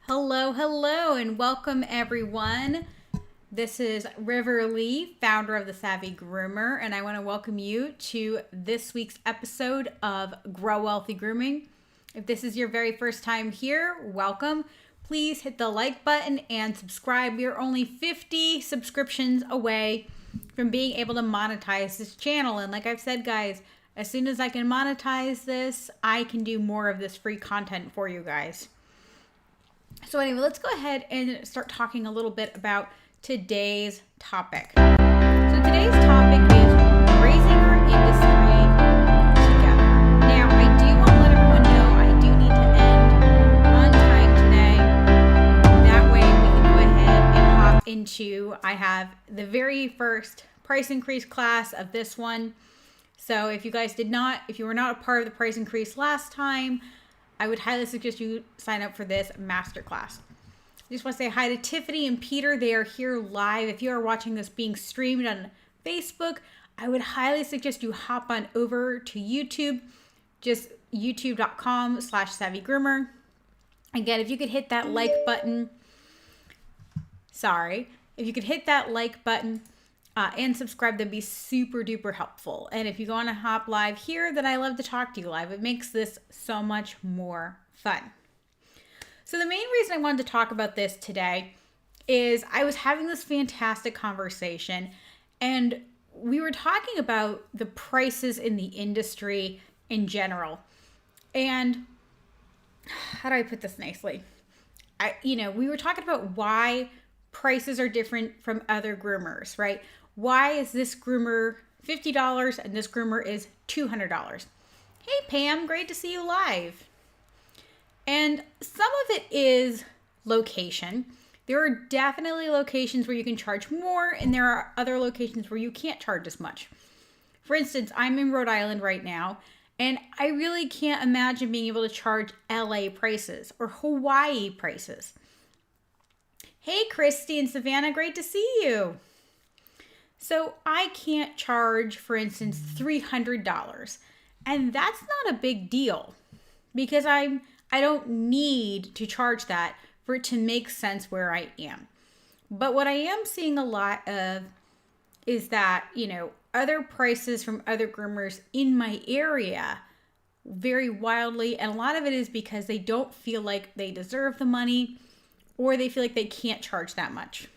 Hello, and welcome everyone. This is River Lee, founder of the Savvy Groomer, and I want to welcome you to this week's episode of Grow Wealthy Grooming. If this is your very first time here, welcome. Please hit the like button and subscribe. We are only 50 subscriptions away from being able to monetize this channel. And like I've said, guys, as soon as I can monetize this, I can do more of this free content for you guys. So anyway, let's go ahead and start talking a little bit about today's topic. So today's topic is raising our industry together. Now, I do want to let everyone know I do need to end on time today. That way we can go ahead and hop into, I have the very first price increase class of this one. So if you were not a part of the price increase last time, I would highly suggest you sign up for this masterclass. I just want to say hi to Tiffany and Peter. They are here live. If you are watching this being streamed on Facebook, I would highly suggest you hop on over to YouTube, just youtube.com/Savvy Groomer. Again, if you could hit that like button, and subscribe, that'd be super duper helpful. And if you want to hop live here, then I love to talk to you live. It makes this so much more fun. So the main reason I wanted to talk about this today is I was having this fantastic conversation and we were talking about the prices in the industry in general. And how do I put this nicely? We were talking about why prices are different from other groomers, right? Why is this groomer $50 and this groomer is $200? Hey, Pam, great to see you live. And some of it is location. There are definitely locations where you can charge more, and there are other locations where you can't charge as much. For instance, I'm in Rhode Island right now, and I really can't imagine being able to charge LA prices or Hawaii prices. Hey, Christy and Savannah, great to see you. So I can't charge, for instance, $300. And that's not a big deal because I don't need to charge that for it to make sense where I am. But what I am seeing a lot of is that, other prices from other groomers in my area vary wildly. And a lot of it is because they don't feel like they deserve the money, or they feel like they can't charge that much.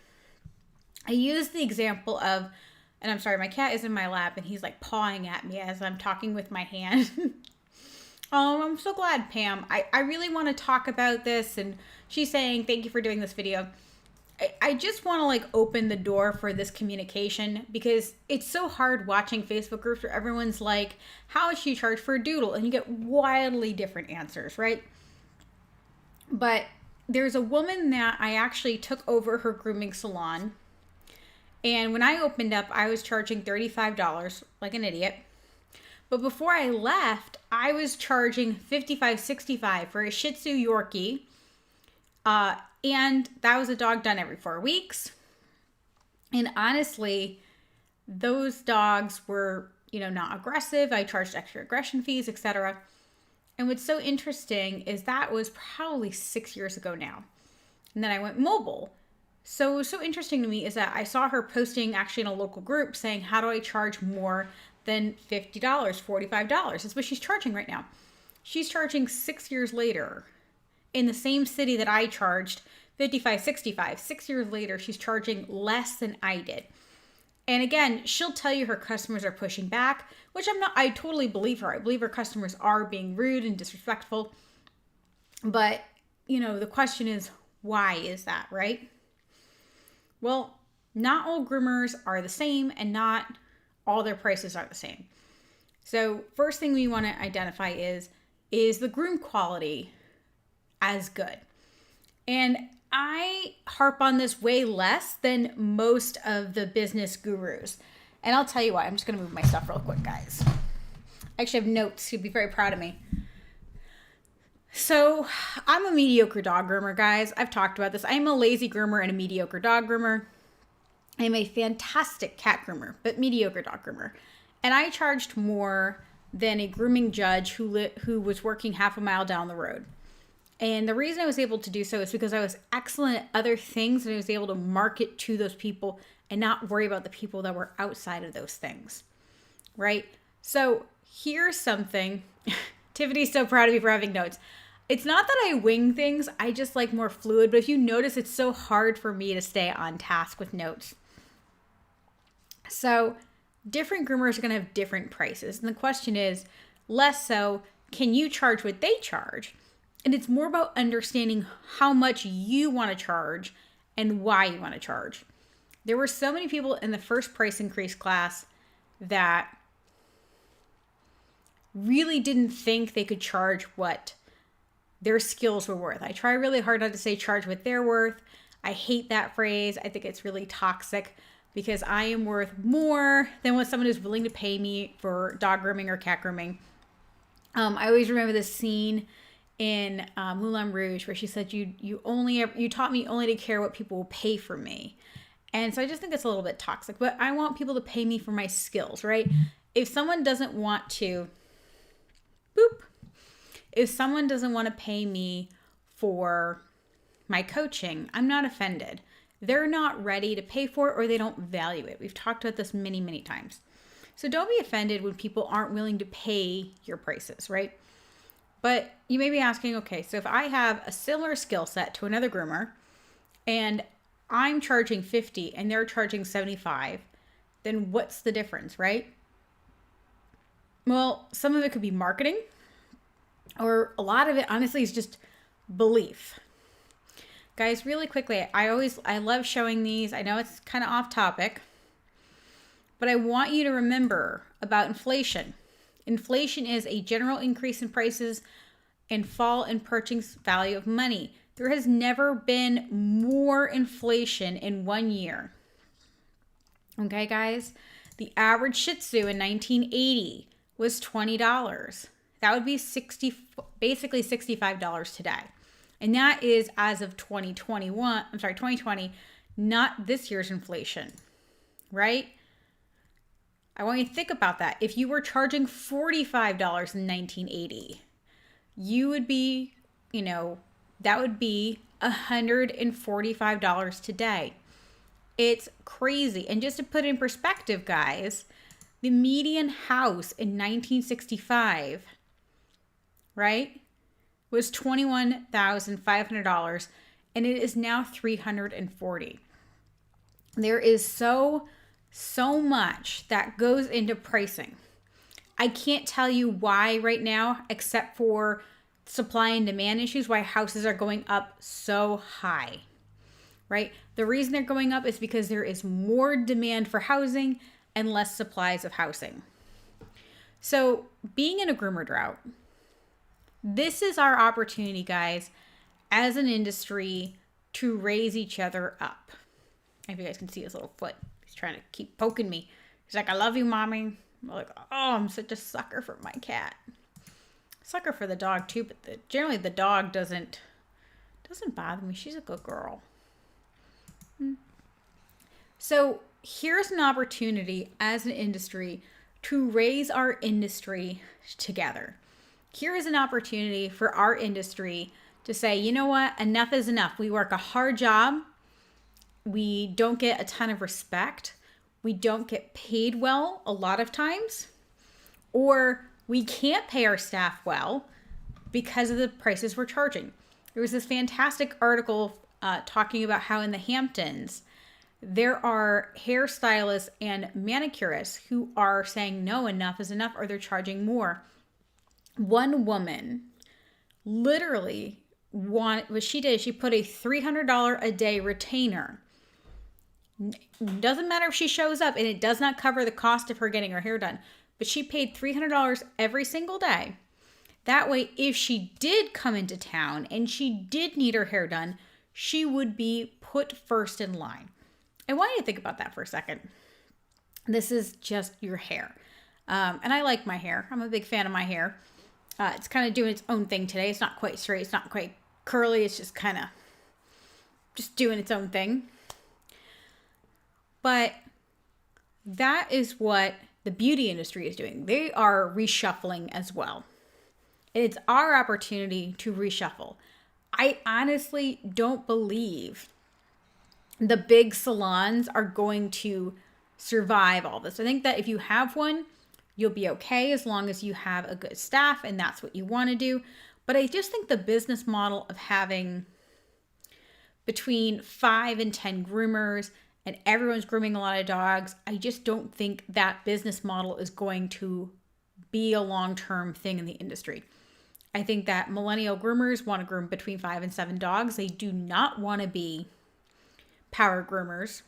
I use the example of, and I'm sorry, my cat is in my lap and he's like pawing at me as I'm talking with my hand. Oh, I'm so glad, Pam. I really want to talk about this, and she's saying, thank you for doing this video. I just want to open the door for this communication because it's so hard watching Facebook groups where everyone's like, how much do you charge for a doodle? And you get wildly different answers, right? But there's a woman that I actually took over her grooming salon. And when I opened up, I was charging $35 like an idiot. But before I left, I was charging $55, $65 for a Shih Tzu Yorkie. And that was a dog done every 4 weeks. And honestly, those dogs were, not aggressive. I charged extra aggression fees, etc. And what's so interesting is that was probably 6 years ago now. And then I went mobile. So what was so interesting to me is that I saw her posting actually in a local group saying, how do I charge more than $50, $45? That's what she's charging right now. She's charging 6 years later in the same city that I charged $55, $65. 6 years later, she's charging less than I did. And again, she'll tell you her customers are pushing back, which I totally believe her. I believe her customers are being rude and disrespectful. But, the question is, why is that, right? Well, not all groomers are the same and not all their prices are the same. So first thing we want to identify is the groom quality as good? And I harp on this way less than most of the business gurus. And I'll tell you why. I'm just going to move my stuff real quick, guys. I actually have notes. You'd be very proud of me. So I'm a mediocre dog groomer, guys. I've talked about this. I'm a lazy groomer and a mediocre dog groomer. I'm a fantastic cat groomer, but mediocre dog groomer. And I charged more than a grooming judge who was working half a mile down the road. And the reason I was able to do so is because I was excellent at other things and I was able to market to those people and not worry about the people that were outside of those things, right? So here's something. Tiffany's so proud of me for having notes. It's not that I wing things, I just like more fluid, but if you notice, it's so hard for me to stay on task with notes. So different groomers are going to have different prices. And the question is, less so, can you charge what they charge? And it's more about understanding how much you want to charge and why you want to charge. There were so many people in the first price increase class that really didn't think they could charge what their skills were worth. I try really hard not to say charge what they're worth. I hate that phrase. I think it's really toxic because I am worth more than what someone is willing to pay me for dog grooming or cat grooming. I always remember this scene in Moulin Rouge where she said, you taught me only to care what people will pay for me. And so I just think it's a little bit toxic, but I want people to pay me for my skills, right? If someone doesn't want to, if someone doesn't want to pay me for my coaching, I'm not offended. They're not ready to pay for it or they don't value it. We've talked about this many, many times. So don't be offended when people aren't willing to pay your prices, right? But you may be asking, okay, so if I have a similar skill set to another groomer and I'm charging 50 and they're charging 75, then what's the difference, right? Well, some of it could be marketing, or a lot of it, honestly, is just belief. Guys, really quickly, I love showing these. I know it's kind of off topic, but I want you to remember about inflation. Inflation is a general increase in prices and fall in purchasing value of money. There has never been more inflation in 1 year. Okay, guys? The average Shih Tzu in 1980 was $20. That would be basically $65 today. And that is as of 2020, not this year's inflation, right? I want you to think about that. If you were charging $45 in 1980, you would be, that would be $145 today. It's crazy. And just to put in perspective, guys, the median house in 1965, right, was $21,500, and it is now $340. There is so much that goes into pricing. I can't tell you why right now, except for supply and demand issues, why houses are going up so high, right? The reason they're going up is because there is more demand for housing and less supplies of housing. So being in a groomer drought, this is our opportunity, guys, as an industry to raise each other up. If you guys can see his little foot, he's trying to keep poking me. He's like, I love you, mommy. I'm like, oh, I'm such a sucker for my cat. Sucker for the dog too, but generally the dog doesn't bother me. She's a good girl. So here's an opportunity as an industry to raise our industry together. Here is an opportunity for our industry to say, you know what, enough is enough. We work a hard job. We don't get a ton of respect. We don't get paid well a lot of times. Or we can't pay our staff well because of the prices we're charging. There was this fantastic article talking about how in the Hamptons, there are hairstylists and manicurists who are saying, no, enough is enough, or they're charging more. One woman literally what she did, she put a $300 a day retainer. Doesn't matter if she shows up, and it does not cover the cost of her getting her hair done, but she paid $300 every single day. That way, if she did come into town and she did need her hair done, she would be put first in line. I want you to think about that for a second. This is just your hair. And I like my hair. I'm a big fan of my hair. It's kind of doing its own thing today. It's not quite straight. It's not quite curly. It's just kind of just doing its own thing. But that is what the beauty industry is doing. They are reshuffling as well. It's our opportunity to reshuffle. I honestly don't believe the big salons are going to survive all this. I think that if you have one, you'll be okay as long as you have a good staff and that's what you want to do. But I just think the business model of having between 5 and 10 groomers and everyone's grooming a lot of dogs, I just don't think that business model is going to be a long-term thing in the industry. I think that millennial groomers want to groom between 5 and 7 dogs. They do not want to be power groomers.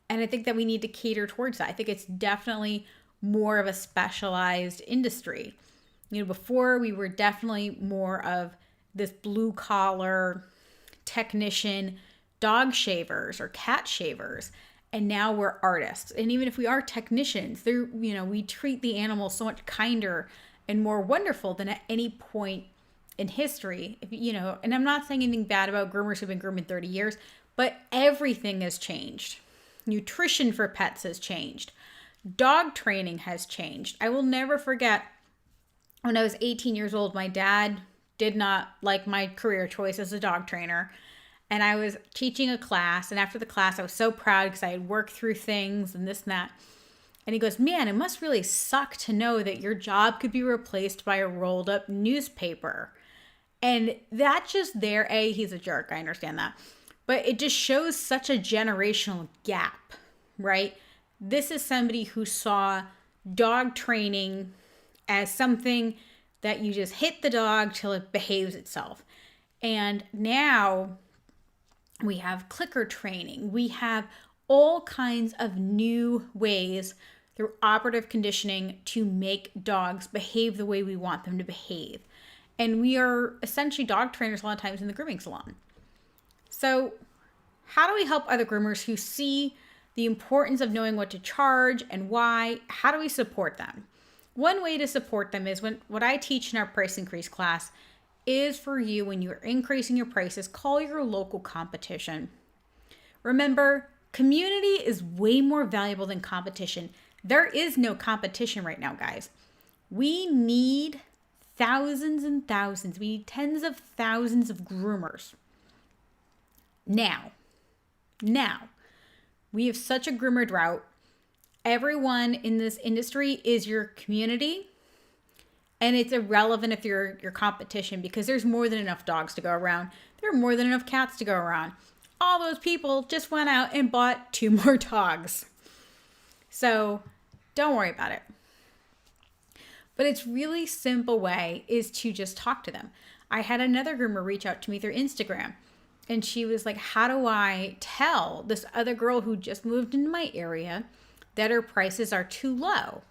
And I think that we need to cater towards that. I think it's definitely more of a specialized industry. Before we were definitely more of this blue collar technician dog shavers or cat shavers. And now we're artists. And even if we are technicians, we treat the animals so much kinder and more wonderful than at any point in history. And I'm not saying anything bad about groomers who've been grooming 30 years, but everything has changed. Nutrition for pets has changed. Dog training has changed. I will never forget when I was 18 years old, my dad did not like my career choice as a dog trainer. And I was teaching a class. And after the class, I was so proud because I had worked through things and this and that. And he goes, man, it must really suck to know that your job could be replaced by a rolled up newspaper. And that just there, he's a jerk. I understand that. But it just shows such a generational gap, right? This is somebody who saw dog training as something that you just hit the dog till it behaves itself. And now we have clicker training. We have all kinds of new ways through operative conditioning to make dogs behave the way we want them to behave. And we are essentially dog trainers a lot of times in the grooming salon. So how do we help other groomers who see the importance of knowing what to charge and why? How do we support them? One way to support them is what I teach in our price increase class is for you, when you're increasing your prices, call your local competition. Remember, community is way more valuable than competition. There is no competition right now, guys. We need thousands and thousands. We need tens of thousands of groomers. Now, we have such a groomer drought. Everyone in this industry is your community. And it's irrelevant if you're your competition because there's more than enough dogs to go around. There are more than enough cats to go around. All those people just went out and bought 2 more dogs. So don't worry about it. But it's really simple way is to just talk to them. I had another groomer reach out to me through Instagram. And she was like, how do I tell this other girl who just moved into my area that her prices are too low?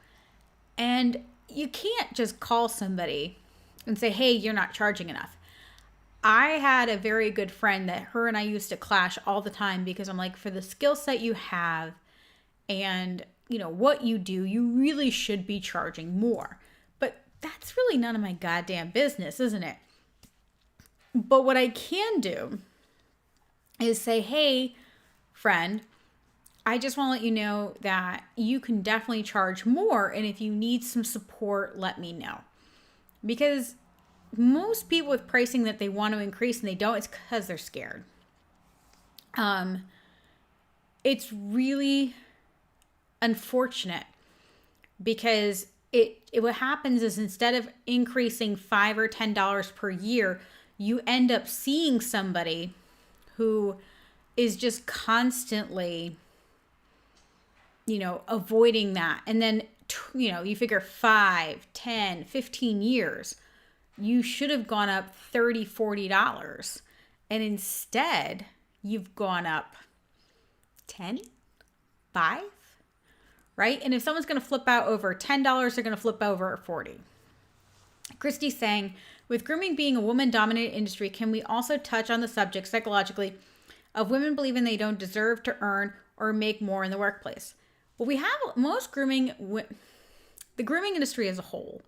And you can't just call somebody and say, hey, you're not charging enough. I had a very good friend that her and I used to clash all the time because I'm like, for the skill set you have and what you do, you really should be charging more. But that's really none of my goddamn business, isn't it? But what I can do is say, hey, friend, I just want to let you know that you can definitely charge more. And if you need some support, let me know. Because most people with pricing that they want to increase and they don't, it's because they're scared. It's really unfortunate because what happens is instead of increasing $5 or $10 per year, you end up seeing somebody who is just constantly, avoiding that. And then, you figure 5, 10, 15 years, you should have gone up $30, $40. And instead, you've gone up 10, 5, right? And if someone's going to flip out over $10, they're going to flip over 40. Christy's saying, with grooming being a woman-dominated industry, can we also touch on the subject psychologically of women believing they don't deserve to earn or make more in the workplace? Well, we have most the grooming industry as a whole,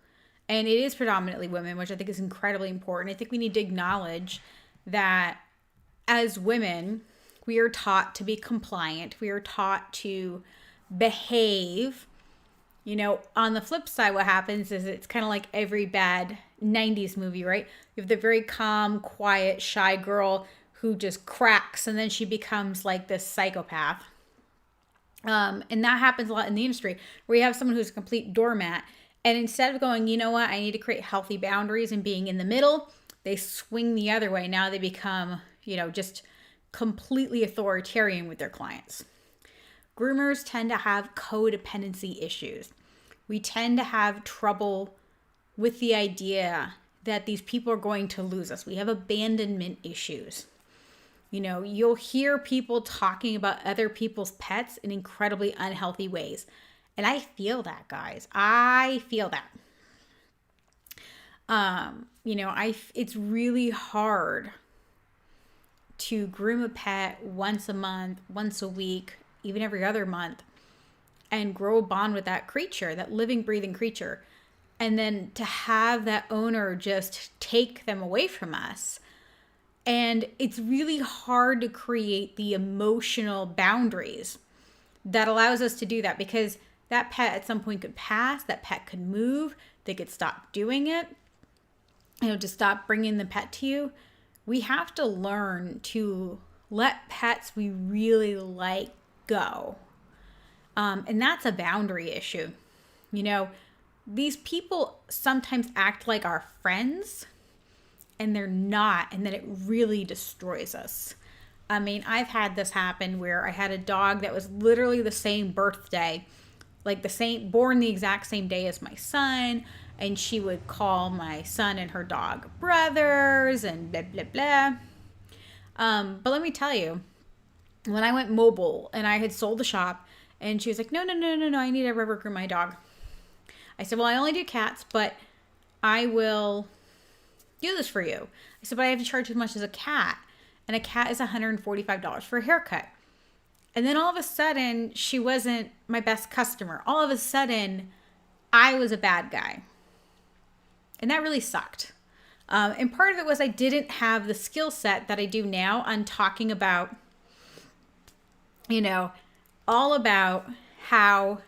and it is predominantly women, which I think is incredibly important. I think we need to acknowledge that as women, we are taught to be compliant. We are taught to behave. On the flip side, what happens is it's kind of like every bad 90s movie, right? You have the very calm, quiet, shy girl who just cracks and then she becomes like this psychopath. And that happens a lot in the industry where you have someone who's a complete doormat. And instead of going, you know what, I need to create healthy boundaries and being in the middle, they swing the other way. Now they become, just completely authoritarian with their clients. Groomers tend to have codependency issues. We tend to have trouble with the idea that these people are going to lose us. We have abandonment issues. You'll hear people talking about other people's pets in incredibly unhealthy ways. And I feel that, guys. I feel that. It's really hard to groom a pet once a month, once a week, even every other month, and grow a bond with that creature, that living, breathing creature. And then to have that owner just take them away from us. And it's really hard to create the emotional boundaries that allows us to do that, because that pet at some point could pass, that pet could move, they could stop doing it, to stop bringing the pet to you. We have to learn to let pets we really like go. And that's a boundary issue. These people sometimes act like our friends, and they're not, and then it really destroys us. I've had this happen where I had a dog that was literally the same birthday, born the exact same day as my son, and she would call my son and her dog brothers and blah, blah, blah. But let me tell you, when I went mobile and I had sold the shop, and she was like, no, I need to rubber groom my dog. I said, well, I only do cats, but I will do this for you. I said, but I have to charge as much as a cat. And a cat is $145 for a haircut. And then all of a sudden, she wasn't my best customer. All of a sudden, I was a bad guy. And that really sucked. And part of it was I didn't have the skill set that I do now on talking about, all about how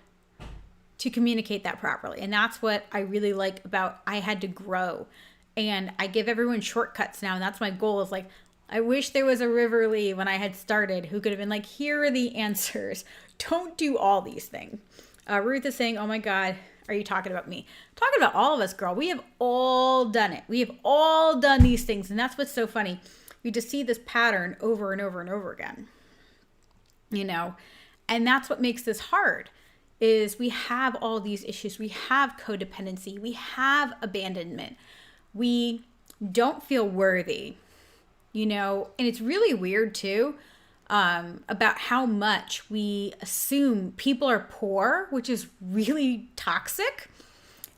to communicate that properly. And that's what I really like about I had to grow. And I give everyone shortcuts now. And that's my goal, is I wish there was a River Lee when I had started who could have been like, here are the answers. Don't do all these things. Ruth is saying, oh my God, are you talking about me? I'm talking about all of us, girl. We have all done it. We have all done these things. And that's what's so funny. You just see this pattern over and over and over again. And that's what makes this hard, is we have all these issues. We have codependency. We have abandonment. We don't feel worthy, and it's really weird too, about how much we assume people are poor, which is really toxic.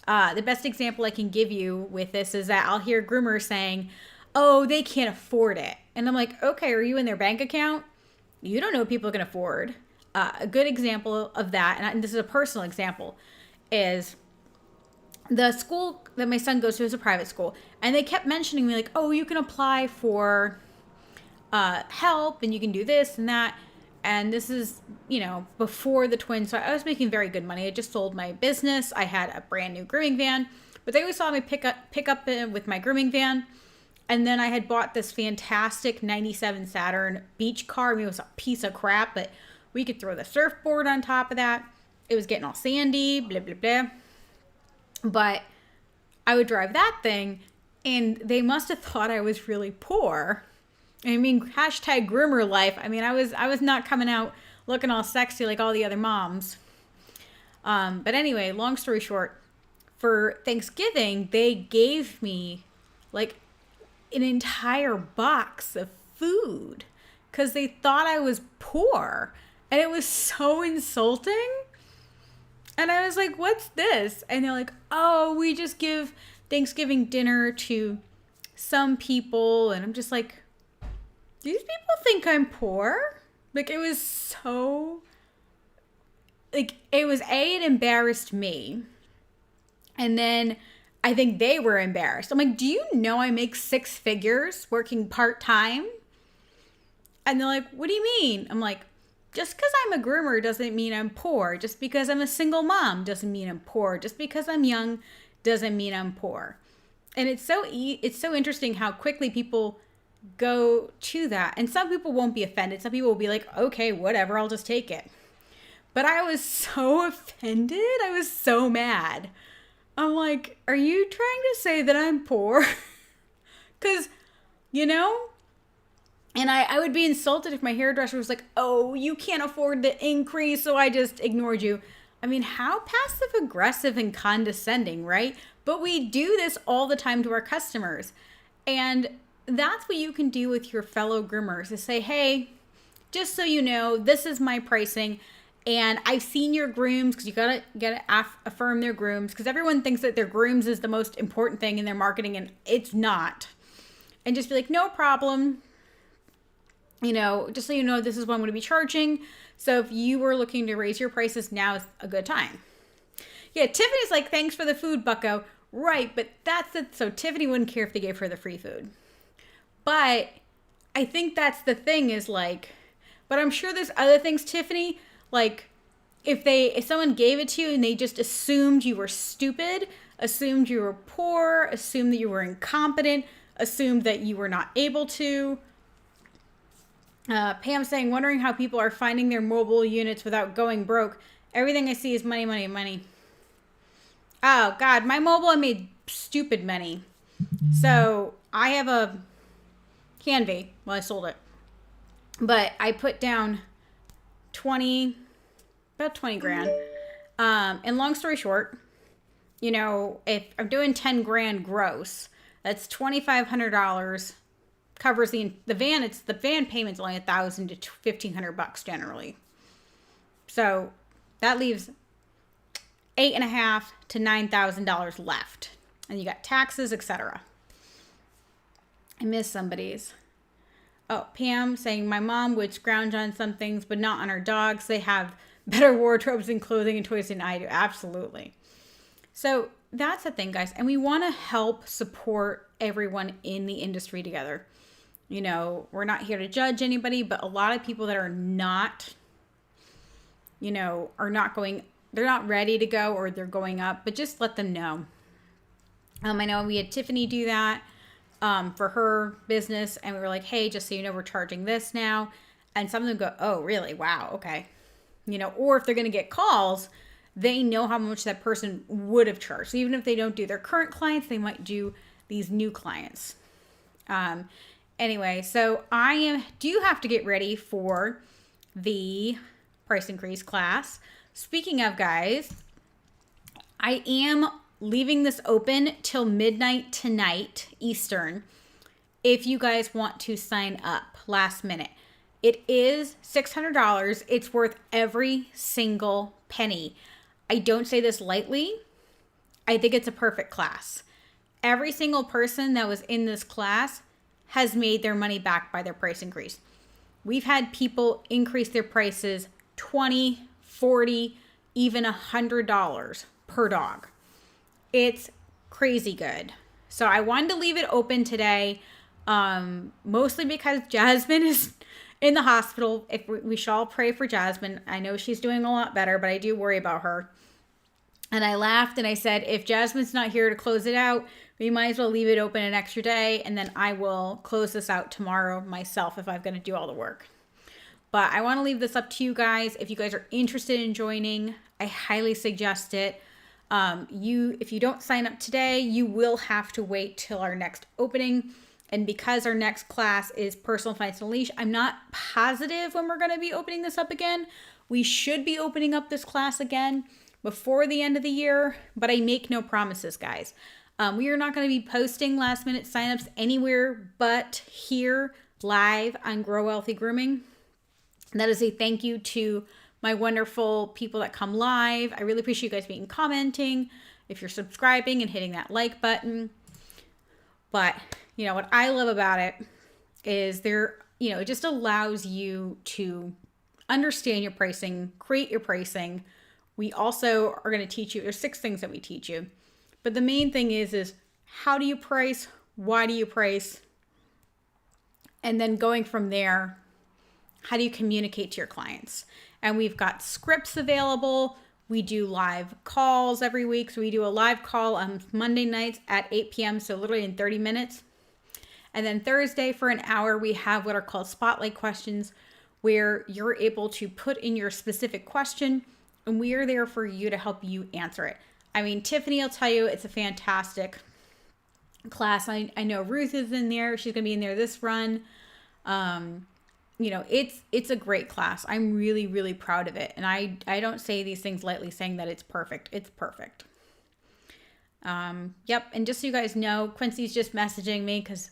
The best example I can give you with this is that I'll hear groomers saying, oh, they can't afford it. And I'm like, okay, are you in their bank account? You don't know what people can afford. A good example of that, and this is a personal example, is the school that my son goes to is a private school, and they kept mentioning me like, oh, you can apply for help, and you can do this and that. And this is, before the twins. So I was making very good money. I just sold my business. I had a brand new grooming van, but they always saw me pick up with my grooming van. And then I had bought this fantastic 97 Saturn beach car. It was a piece of crap, but we could throw the surfboard on top of that. It was getting all sandy, blah, blah, blah. But I would drive that thing, and they must have thought I was really poor. Hashtag groomer life. I was not coming out looking all sexy like all the other moms. But anyway, long story short, for Thanksgiving, they gave me an entire box of food because they thought I was poor. And it was so insulting. And I was like, what's this? And they're like, oh, we just give Thanksgiving dinner to some people. And I'm just like, these people think I'm poor? It was so, it embarrassed me. And then I think they were embarrassed. I'm like, do you know I make 6 figures working part-time? And they're like, what do you mean? I'm like, just because I'm a groomer doesn't mean I'm poor. Just because I'm a single mom doesn't mean I'm poor. Just because I'm young doesn't mean I'm poor. And it's so interesting how quickly people go to that. And some people won't be offended. Some people will be like, okay, whatever, I'll just take it. But I was so offended. I was so mad. I'm like, are you trying to say that I'm poor? Because, you know, and I would be insulted if my hairdresser was like, oh, you can't afford the increase, so I just ignored you. I mean, how passive aggressive and condescending, right? But we do this all the time to our customers. And that's what you can do with your fellow groomers is say, hey, just so you know, this is my pricing. And I've seen your grooms, because you gotta affirm their grooms, because everyone thinks that their grooms is the most important thing in their marketing, and it's not. And just be like, no problem. You know, just so you know, this is what I'm going to be charging. So if you were looking to raise your prices, now is a good time. Yeah, Tiffany's like, thanks for the food, bucko. Right, but that's it. So Tiffany wouldn't care if they gave her the free food. But I think that's the thing is like, but I'm sure there's other things, Tiffany, like if someone gave it to you and they just assumed you were stupid, assumed you were poor, assumed that you were incompetent, assumed that you were not able to. Pam saying, wondering how people are finding their mobile units without going broke. Everything I see is money, money, money. Oh, God. My mobile, I made stupid money. So I have a Canvy. Well, I sold it. But I put down about 20 grand. And long story short, you know, if I'm doing 10 grand gross, that's $2,500. Covers the van. The van payment's only $1,000 to $1,500 generally. So that leaves $8,500 to $9,000 left, and you got taxes, etc. I missed somebody's. Oh, Pam saying my mom would scrounge on some things, but not on her dogs. They have better wardrobes and clothing and toys than I do. Absolutely. So that's the thing, guys, and we want to help support everyone in the industry together. You know, we're not here to judge anybody, but a lot of people that are not, you know, they're not ready to go, or they're going up, but just let them know. I know we had Tiffany do that for her business, and we were like, hey, just so you know, we're charging this now. And some of them go, oh, really? Wow. Okay. You know, or if they're going to get calls, they know how much that person would have charged. So even if they don't do their current clients, they might do these new clients. Anyway, so I do have to get ready for the price increase class. Speaking of, guys, I am leaving this open till midnight tonight Eastern if you guys want to sign up last minute. It is $600. It's worth every single penny. I don't say this lightly. I think it's a perfect class. Every single person that was in this class has made their money back by their price increase. We've had people increase their prices $20, $40, even $100 per dog. It's crazy good. So I wanted to leave it open today, mostly because Jasmine is in the hospital. If we shall all pray for Jasmine. I know she's doing a lot better, but I do worry about her. And I laughed and I said, if Jasmine's not here to close it out, we might as well leave it open an extra day, and then I will close this out tomorrow myself if I'm going to do all the work. But I want to leave this up to you guys. If you guys are interested in joining, I highly suggest it. If you don't sign up today, you will have to wait till our next opening. And because our next class is Personal Finance Unleashed, I'm not positive when we're going to be opening this up again. We should be opening up this class again before the end of the year, but I make no promises, guys. We are not going to be posting last minute signups anywhere but here live on Grow Wealthy Grooming. That is a thank you to my wonderful people that come live. I really appreciate you guys being commenting, if you're subscribing and hitting that like button. But, you know, what I love about it is it just allows you to understand your pricing, create your pricing. We also are going to teach you, there's 6 things that we teach you. But the main thing is how do you price? Why do you price? And then going from there, how do you communicate to your clients? And we've got scripts available. We do live calls every week. So we do a live call on Monday nights at 8 p.m. So literally in 30 minutes. And then Thursday for an hour, we have what are called spotlight questions, where you're able to put in your specific question and we are there for you to help you answer it. I mean, Tiffany will tell you it's a fantastic class. I know Ruth is in there. She's going to be in there this run. It's a great class. I'm really, really proud of it. And I don't say these things lightly saying that it's perfect. It's perfect. Yep. And just so you guys know, Quincy's just messaging me because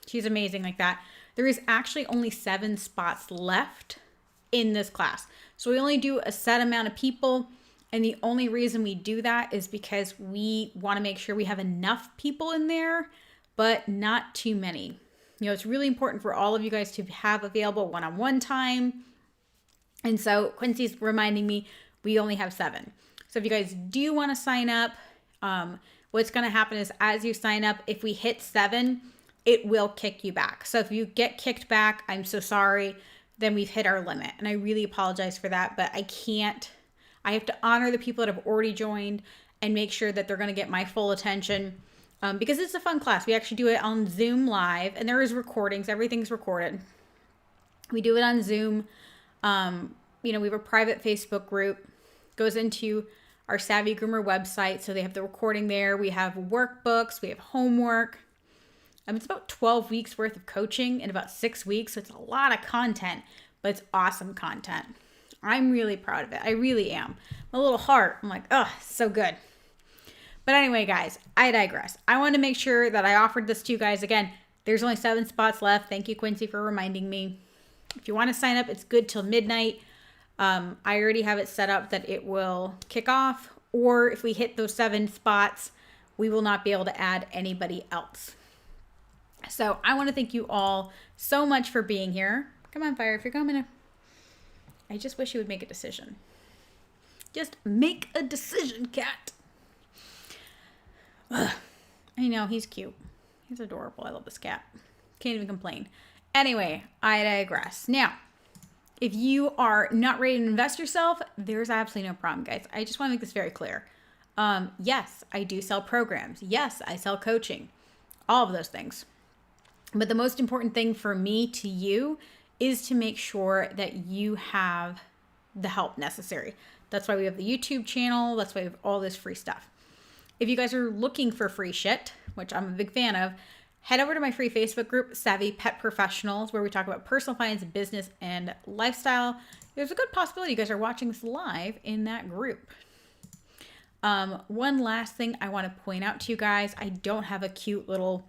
she's amazing like that. There is actually only 7 spots left in this class. So we only do a set amount of people. And the only reason we do that is because we want to make sure we have enough people in there, but not too many. It's really important for all of you guys to have available one-on-one time. And so Quincy's reminding me we only have 7. So if you guys do want to sign up, what's going to happen is as you sign up, if we hit 7, it will kick you back. So if you get kicked back, I'm so sorry, then we've hit our limit. And I really apologize for that, but I have to honor the people that have already joined and make sure that they're going to get my full attention because it's a fun class. We actually do it on Zoom live and there is recordings. Everything's recorded. We do it on Zoom. We have a private Facebook group, goes into our Savvy Groomer website. So they have the recording there. We have workbooks. We have homework. It's about 12 weeks worth of coaching in about 6 weeks. So it's a lot of content, but it's awesome content. I'm really proud of it. I really am. My little heart, I'm like, oh, so good. But anyway, guys, I digress. I want to make sure that I offered this to you guys. Again, there's only 7 spots left. Thank you, Quincy, for reminding me. If you want to sign up, it's good till midnight. I already have it set up that it will kick off. Or if we hit those 7 spots, we will not be able to add anybody else. So I want to thank you all so much for being here. Come on, Fire, if you're coming. I just wish you would make a decision. Just make a decision, cat. Ugh. I know, he's cute. He's adorable. I love this cat. Can't even complain. Anyway, I digress. Now, if you are not ready to invest yourself, there's absolutely no problem, guys. I just want to make this very clear. Yes, I do sell programs. Yes, I sell coaching. All of those things. But the most important thing for me to you is to make sure that you have the help necessary. That's why we have the YouTube channel. That's why we have all this free stuff. If you guys are looking for free shit, which I'm a big fan of, head over to my free Facebook group, Savvy Pet Professionals, where we talk about personal finance, business, and lifestyle. There's a good possibility you guys are watching this live in that group. One last thing I want to point out to you guys. I don't have a cute little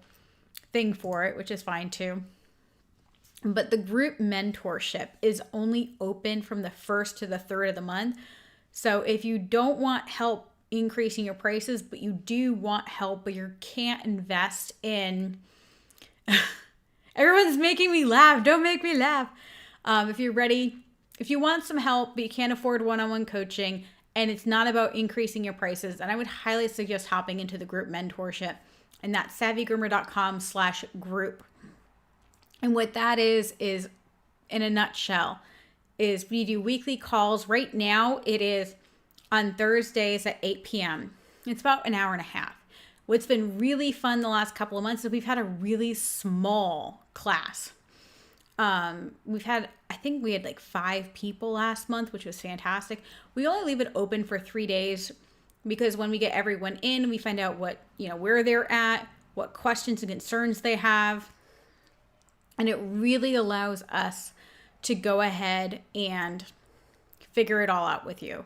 thing for it, which is fine too. But the group mentorship is only open from the 1st to the 3rd of the month. So if you don't want help increasing your prices, but you do want help, but you can't invest in... Everyone's making me laugh. Don't make me laugh. If you're ready, if you want some help, but you can't afford one-on-one coaching, and it's not about increasing your prices, then I would highly suggest hopping into the group mentorship. And that's savvygroomer.com/group. And what that is in a nutshell, is we do weekly calls. Right now, it is on Thursdays at 8 p.m. It's about an hour and a half. What's been really fun the last couple of months is we've had a really small class. I think we had like 5 people last month, which was fantastic. We only leave it open for 3 days because when we get everyone in, we find out where they're at, what questions and concerns they have. And it really allows us to go ahead and figure it all out with you.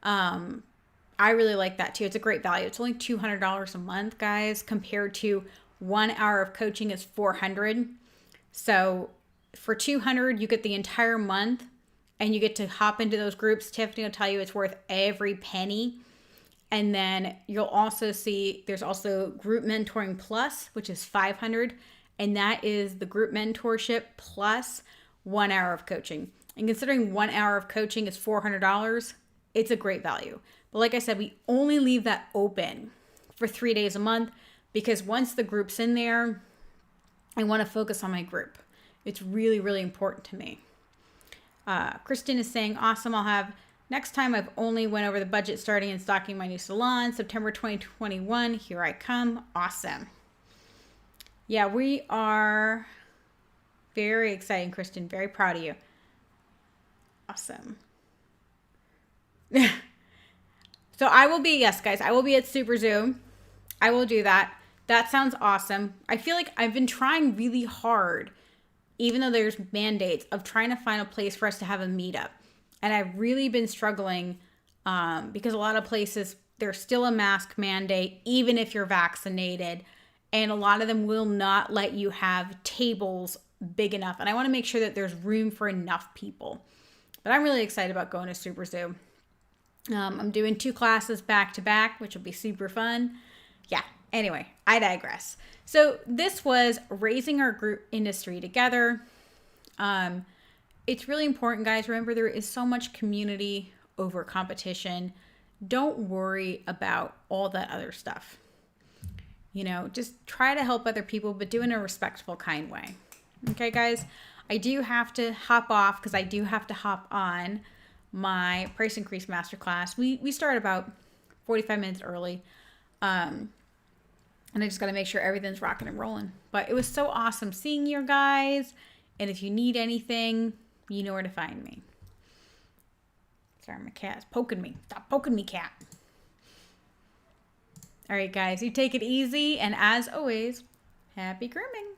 I really like that too. It's a great value. It's only $200 a month, guys, compared to 1 hour of coaching is $400. So for $200, you get the entire month and you get to hop into those groups. Tiffany will tell you it's worth every penny. And then you'll also see there's also Group Mentoring Plus, which is $500. And that is the group mentorship plus 1 hour of coaching. And considering 1 hour of coaching is $400, it's a great value. But like I said, we only leave that open for 3 days a month because once the group's in there, I want to focus on my group. It's really, really important to me. Kristen is saying, awesome, I'll have Next time, I've only went over the budget starting and stocking my new salon. September 2021, here I come. Awesome. Yeah, we are very excited, Kristen. Very proud of you. Awesome. So I will be, yes, guys, I will be at Super Zoom. I will do that. That sounds awesome. I feel like I've been trying really hard, even though there's mandates, of trying to find a place for us to have a meetup. And I've really been struggling because a lot of places, there's still a mask mandate, even if you're vaccinated. And a lot of them will not let you have tables big enough. And I want to make sure that there's room for enough people. But I'm really excited about going to Super Zoom. I'm doing 2 classes back to back, which will be super fun. Yeah, anyway, I digress. So this was raising our group industry together. It's really important, guys. Remember, there is so much community over competition. Don't worry about all that other stuff. You know, just try to help other people, but do it in a respectful, kind way. Okay, guys? I do have to hop off because I do have to hop on my price increase masterclass. We start about 45 minutes early. And I just got to make sure everything's rocking and rolling. But it was so awesome seeing you guys. And if you need anything, you know where to find me. Sorry, my cat's poking me. Stop poking me, cat. All right, guys, you take it easy. And as always, happy grooming.